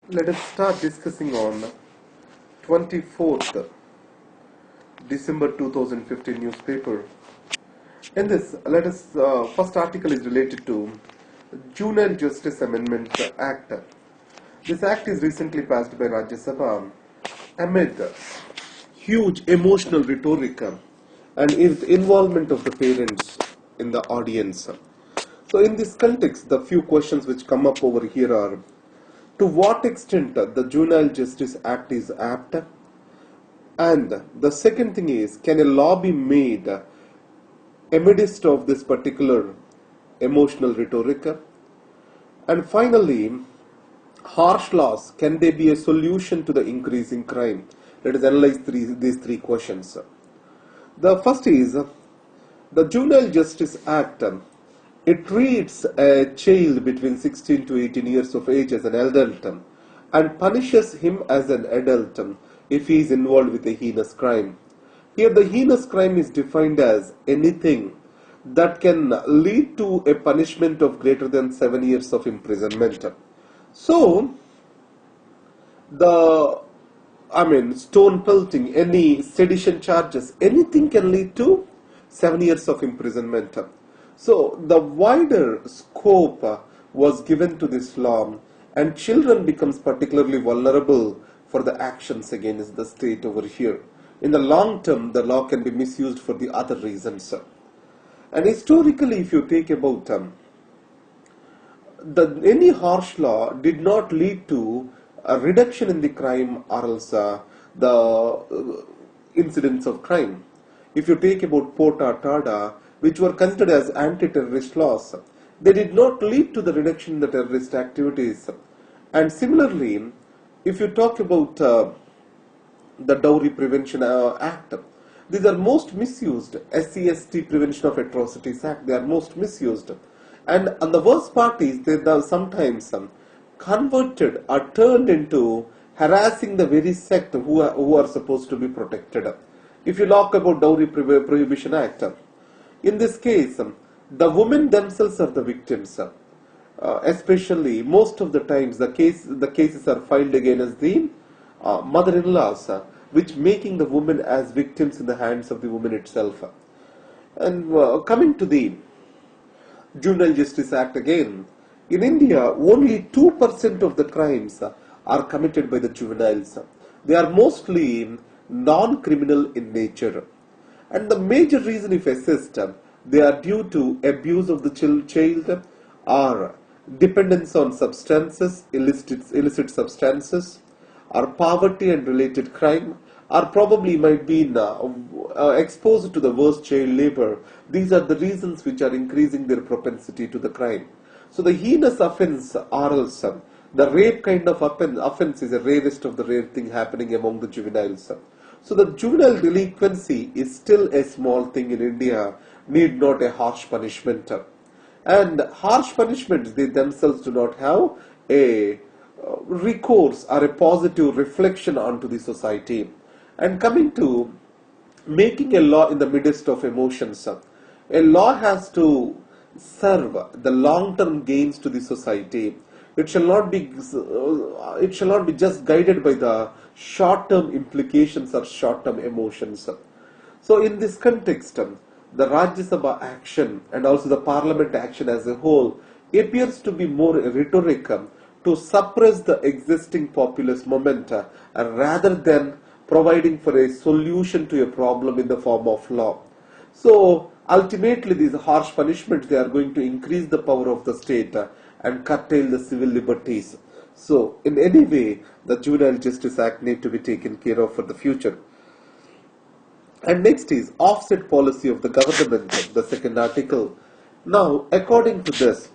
Let us start discussing on 24th December 2015 newspaper. In this, let us first article is related to Juvenile Justice Amendment Act. This act is recently passed by Rajya Sabha amid huge emotional rhetoric and involvement of the parents in the audience. So, in this context, the few questions which come up over here are: to what extent the Juvenile Justice Act is apt? And the second thing is, can a law be made amidst of this particular emotional rhetoric? And finally, harsh laws, can they be a solution to the increasing crime? Let us analyze these three questions. The first is, the Juvenile Justice Act, it treats a child between 16 to 18 years of age as an adult and punishes him as an adult if he is involved with a heinous crime. Here the heinous crime is defined as anything that can lead to a punishment of greater than 7 years of imprisonment. So, stone pelting, any sedition charges, anything can lead to 7 years of imprisonment. So, the wider scope was given to this law, and children becomes particularly vulnerable for the actions against the state over here. In the long term, the law can be misused for the other reasons. And historically, if you take about any harsh law did not lead to a reduction in the crime or else the incidents of crime. If you take about Pota Tada, which were considered as anti-terrorist laws, they did not lead to the reduction in the terrorist activities. And similarly, if you talk about the Dowry Prevention Act, these are most misused. SCST Prevention of Atrocities Act, they are most misused. And the worst part is they are sometimes converted or turned into harassing the very sect who are supposed to be protected. If you talk about Dowry Prohibition Act, in this case, the women themselves are the victims. Especially, most of the times, the cases are filed against the mother-in-laws, which making the women as victims in the hands of the woman itself. And coming to the Juvenile Justice Act again, in India, only 2% of the crimes are committed by the juveniles. They are mostly non-criminal in nature. And the major reason, if assessed, they are due to abuse of the child or dependence on substances, illicit substances, or poverty and related crime, or probably might be exposed to the worst child labor. These are the reasons which are increasing their propensity to the crime. So the heinous offense or else the rape kind of offense is a rarest of the rare thing happening among the juveniles. So the juvenile delinquency is still a small thing in India, need not a harsh punishment. And harsh punishments, they themselves do not have a recourse or a positive reflection onto the society. And coming to making a law in the midst of emotions, a law has to serve the long-term gains to the society. It shall not be just guided by the short-term implications or short-term emotions. So in this context, the Rajya Sabha action and also the Parliament action as a whole appears to be more rhetoric to suppress the existing populist movement rather than providing for a solution to a problem in the form of law. So ultimately, these harsh punishments, they are going to increase the power of the state and curtail the civil liberties. So in any way, the Juvenile Justice Act need to be taken care of for the future. And next is offset policy of the government, the second article. Now, according to this,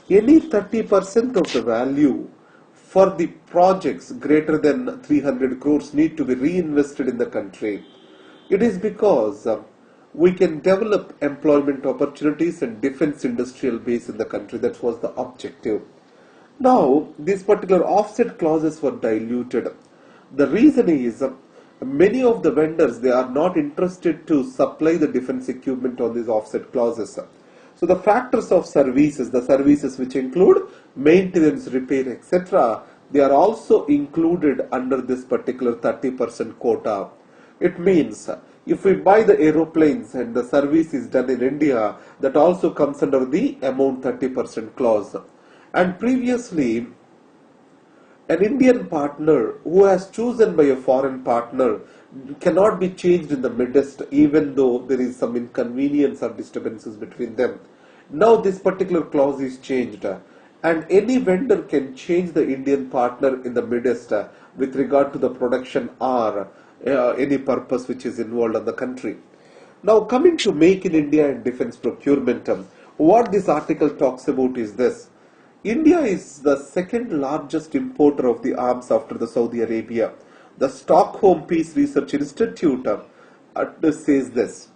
any 30% of the value for the projects greater than 300 crores need to be reinvested in the country. It is because we can develop employment opportunities and defense industrial base in the country. That was the objective. Now, these particular offset clauses were diluted. The reason is many of the vendors, they are not interested to supply the defense equipment on these offset clauses. So the factors of services, the services which include maintenance, repair, etc., they are also included under this particular 30% quota. It means if we buy the aeroplanes and the service is done in India, that also comes under the amount 30% clause. And previously, an Indian partner who has chosen by a foreign partner cannot be changed in the midst, even though there is some inconvenience or disturbances between them. Now this particular clause is changed, and any vendor can change the Indian partner in the midst with regard to the production or any purpose which is involved on the country. Now coming to Make in India and defense procurement, what this article talks about is this. India is the second largest importer of the arms after the Saudi Arabia. The Stockholm Peace Research Institute says this.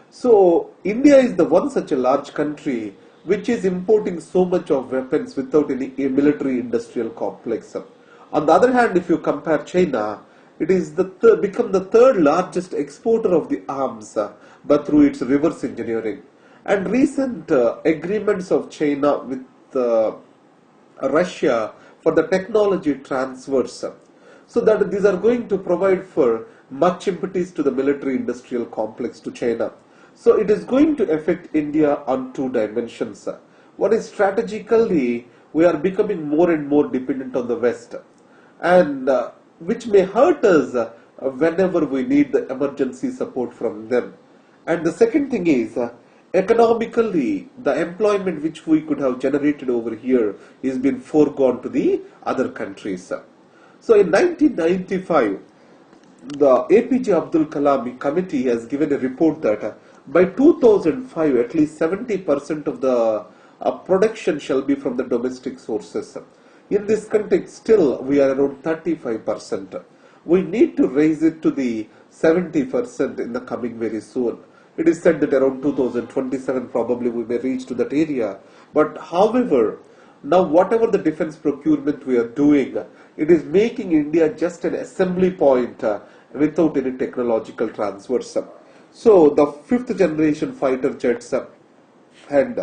So India is the one such a large country which is importing so much of weapons without any military industrial complex. On the other hand, if you compare China, it is become the third largest exporter of the arms, but through its reverse engineering. And recent agreements of China with Russia for the technology transfers, so that these are going to provide for much impetus to the military industrial complex to China. So it is going to affect India on two dimensions. One is strategically we are becoming more and more dependent on the West, and which may hurt us whenever we need the emergency support from them. And the second thing is economically, the employment which we could have generated over here is been foregone to the other countries. So in 1995, the APJ Abdul Kalam committee has given a report that by 2005, at least 70% of the production shall be from the domestic sources. In this context, still we are around 35%. We need to raise it to the 70% in the coming very soon. It is said that around 2027 probably we may reach to that area. But however, now whatever the defense procurement we are doing, it is making India just an assembly point without any technological transfers. So the fifth generation fighter jets and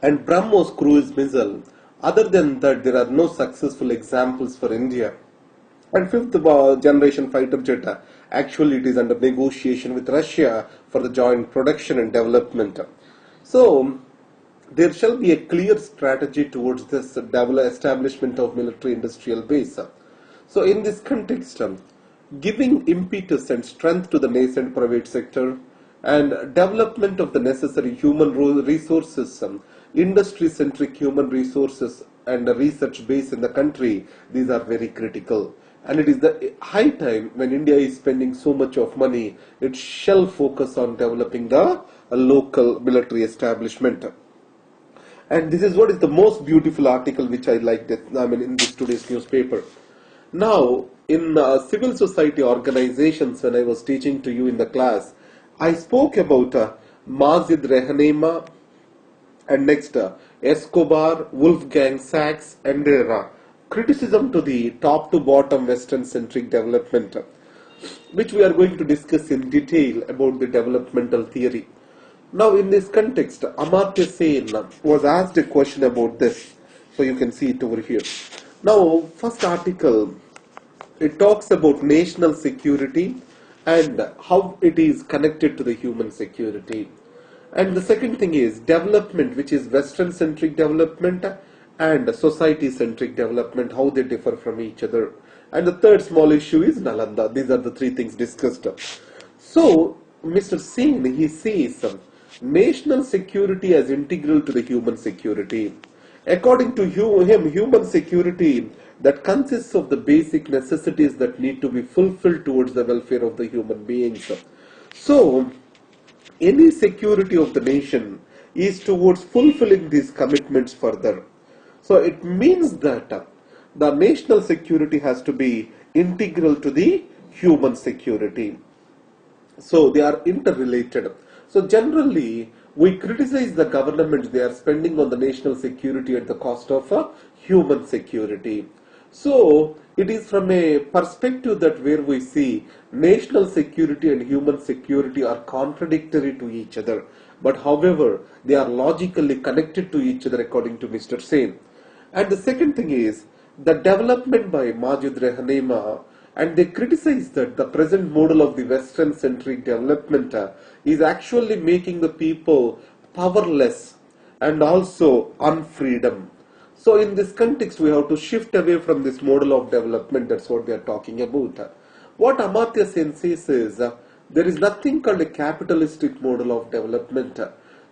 BrahMos cruise missile, other than that there are no successful examples for India. And fifth generation fighter jet, actually it is under negotiation with Russia for the joint production and development. So there shall be a clear strategy towards this establishment of military industrial base. So in this context, giving impetus and strength to the nascent private sector and development of the necessary human resources, industry-centric human resources and a research base in the country, these are very critical. And it is the high time when India is spending so much of money, it shall focus on developing the local military establishment. And this is what is the most beautiful article which I liked in this today's newspaper. Now, in civil society organizations, when I was teaching to you in the class, I spoke about Mazid Rehanema and next Escobar, Wolfgang Sachs and their criticism to the top to bottom Western centric development, which we are going to discuss in detail about the developmental theory. Now in this context, Amartya Sen was asked a question about this, so you can see it over here. Now first article, it talks about national security and how it is connected to the human security. And the second thing is development, which is Western centric development and society centric development, how they differ from each other. And the third small issue is Nalanda. These are the three things discussed. So Mr. Sen, he says national security as integral to the human security. According to him, human security that consists of the basic necessities that need to be fulfilled towards the welfare of the human beings. So any security of the nation is towards fulfilling these commitments further. So it means that the national security has to be integral to the human security. So they are interrelated. So generally we criticize the government, they are spending on the national security at the cost of human security. So it is from a perspective that where we see national security and human security are contradictory to each other. But however, they are logically connected to each other according to Mr. Sen. And the second thing is the development by Majid Rehanema, and they criticize that the present model of the Western centric development is actually making the people powerless and also unfreedom. So in this context, we have to shift away from this model of development. That's what they are talking about. What Amartya Sen says is, there is nothing called a capitalistic model of development.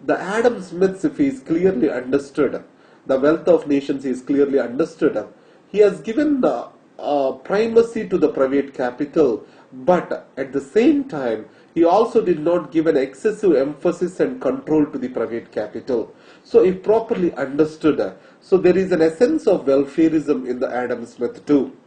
The Adam Smith, if he is clearly understood, the wealth of nations is clearly understood, he has given primacy to the private capital, but at the same time, he also did not give an excessive emphasis and control to the private capital. So if properly understood, so there is an essence of welfareism in the Adam Smith too.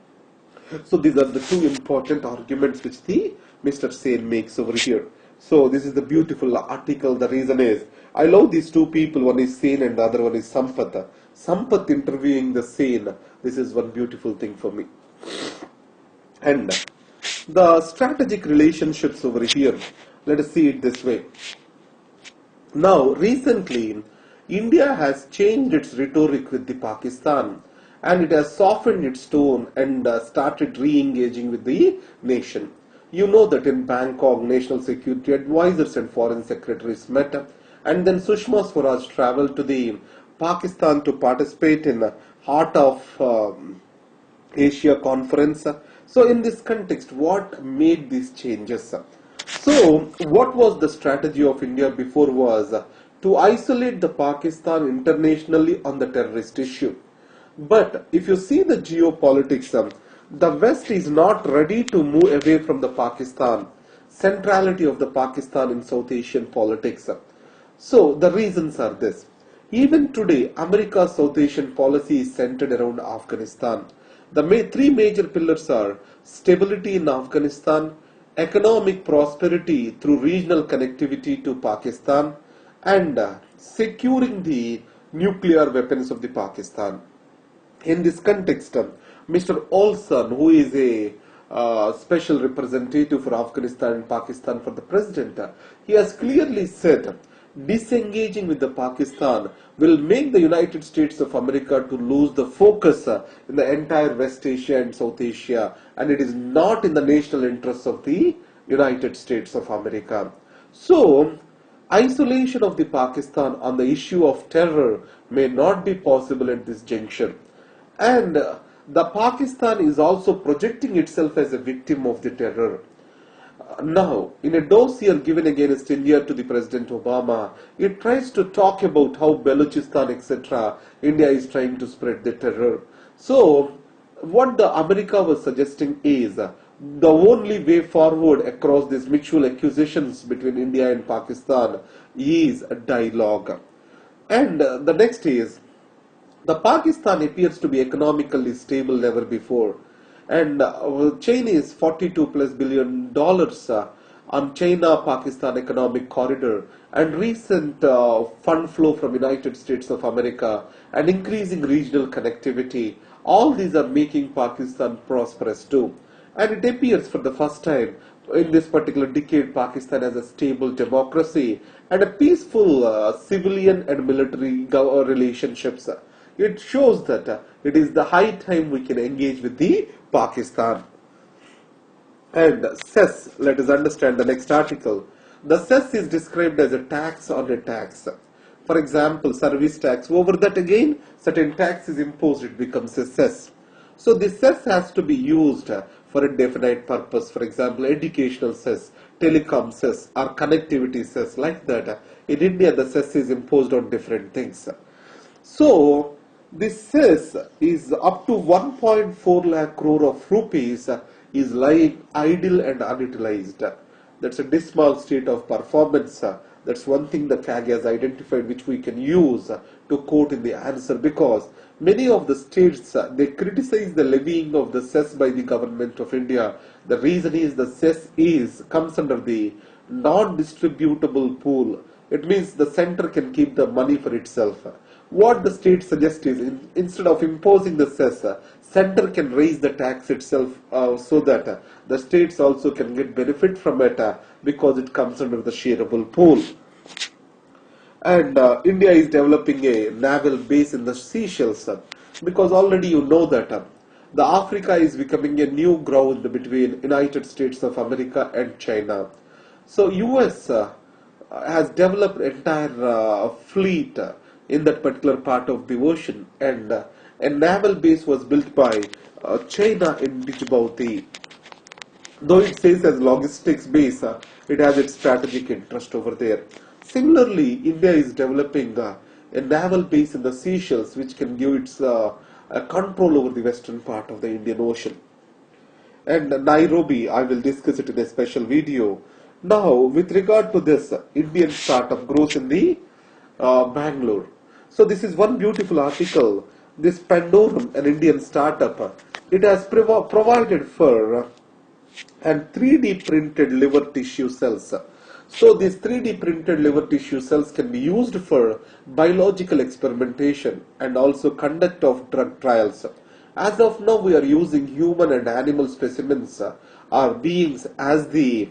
So these are the two important arguments which the Mr. Sen makes over here. So this is the beautiful article. The reason is, I love these two people. One is Sen and the other one is Sampath. Sampath interviewing the Sen. This is one beautiful thing for me. And the strategic relationships over here, let us see it this way. Now, recently, India has changed its rhetoric with the Pakistan, and it has softened its tone and started re-engaging with the nation. You know that in Bangkok, national security advisors and foreign secretaries met, and then Sushma Swaraj traveled to the Pakistan to participate in the Heart of Asia conference. So in this context, what made these changes? So what was the strategy of India before was to isolate the Pakistan internationally on the terrorist issue. But if you see the geopolitics, the West is not ready to move away from the Pakistan, centrality of the Pakistan in South Asian politics. So the reasons are this. Even today, America's South Asian policy is centered around Afghanistan. The three major pillars are stability in Afghanistan, economic prosperity through regional connectivity to Pakistan, and securing the nuclear weapons of the Pakistan. In this context, Mr. Olson, who is a special representative for Afghanistan and Pakistan for the president, he has clearly said disengaging with the Pakistan will make the United States of America to lose the focus in the entire West Asia and South Asia, and it is not in the national interests of the United States of America. So, isolation of the Pakistan on the issue of terror may not be possible at this juncture. And the Pakistan is also projecting itself as a victim of the terror. Now, in a dossier given against India to the President Obama, it tries to talk about how Balochistan, etc., India is trying to spread the terror. So, what the America was suggesting is the only way forward across these mutual accusations between India and Pakistan is a dialogue. And the next is, the Pakistan appears to be economically stable never before. And China is $42 plus billion on China-Pakistan economic corridor, and recent fund flow from United States of America and increasing regional connectivity. All these are making Pakistan prosperous too. And it appears for the first time in this particular decade, Pakistan has a stable democracy and a peaceful civilian and military relationships. It shows that it is the high time we can engage with the Pakistan. And cess, let us understand the next article. The cess is described as a tax on a tax. For example, service tax. Over that again, certain tax is imposed, it becomes a cess. So this cess has to be used for a definite purpose. For example, educational cess, telecom cess, or connectivity cess, like that. In India, the cess is imposed on different things. So, this cess is up to 1.4 lakh crore of rupees is lying idle and unutilized. That's a dismal state of performance. That's one thing the CAG has identified, which we can use to quote in the answer, because many of the states, they criticize the levying of the cess by the government of India. The reason is the cess comes under the non-distributable pool. It means the center can keep the money for itself. What the state suggests is, instead of imposing the cess, center can raise the tax itself so that the states also can get benefit from it because it comes under the shareable pool. And India is developing a naval base in the Seychelles. because already you know that the Africa is becoming a new ground between United States of America and China. So US has developed entire fleet in that particular part of the ocean, and a naval base was built by China in Djibouti. Though it says as logistics base, it has its strategic interest over there. Similarly, India is developing a naval base in the Seychelles, which can give its control over the western part of the Indian Ocean. And Nairobi, I will discuss it in a special video. Now, with regard to this, Indian startup grows in the Bangalore. So this is one beautiful article. This Pandorum, an Indian startup, it has provided for and 3D printed liver tissue cells. So these 3D printed liver tissue cells can be used for biological experimentation and also conduct of drug trials. As of now, we are using human and animal specimens or beings as the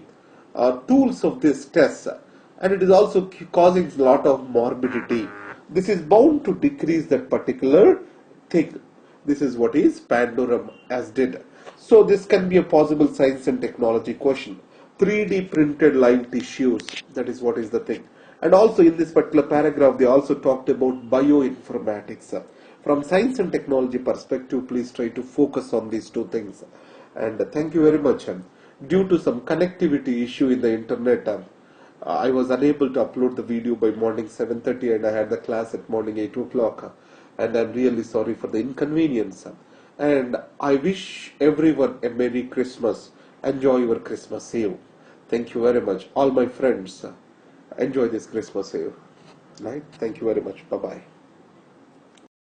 tools of this test, and it is also causing a lot of morbidity. This is bound to decrease that particular thing. This is what is Pandorum as did. So this can be a possible science and technology question. 3D printed live tissues, that is what is the thing. And also in this particular paragraph, they also talked about bioinformatics. From science and technology perspective, please try to focus on these two things. And thank you very much. Due to some connectivity issue in the internet, I was unable to upload the video by morning 7:30, and I had the class at morning 8 o'clock. And I'm really sorry for the inconvenience. And I wish everyone a Merry Christmas. Enjoy your Christmas Eve. Thank you very much. All my friends, enjoy this Christmas Eve. Right? Thank you very much. Bye-bye.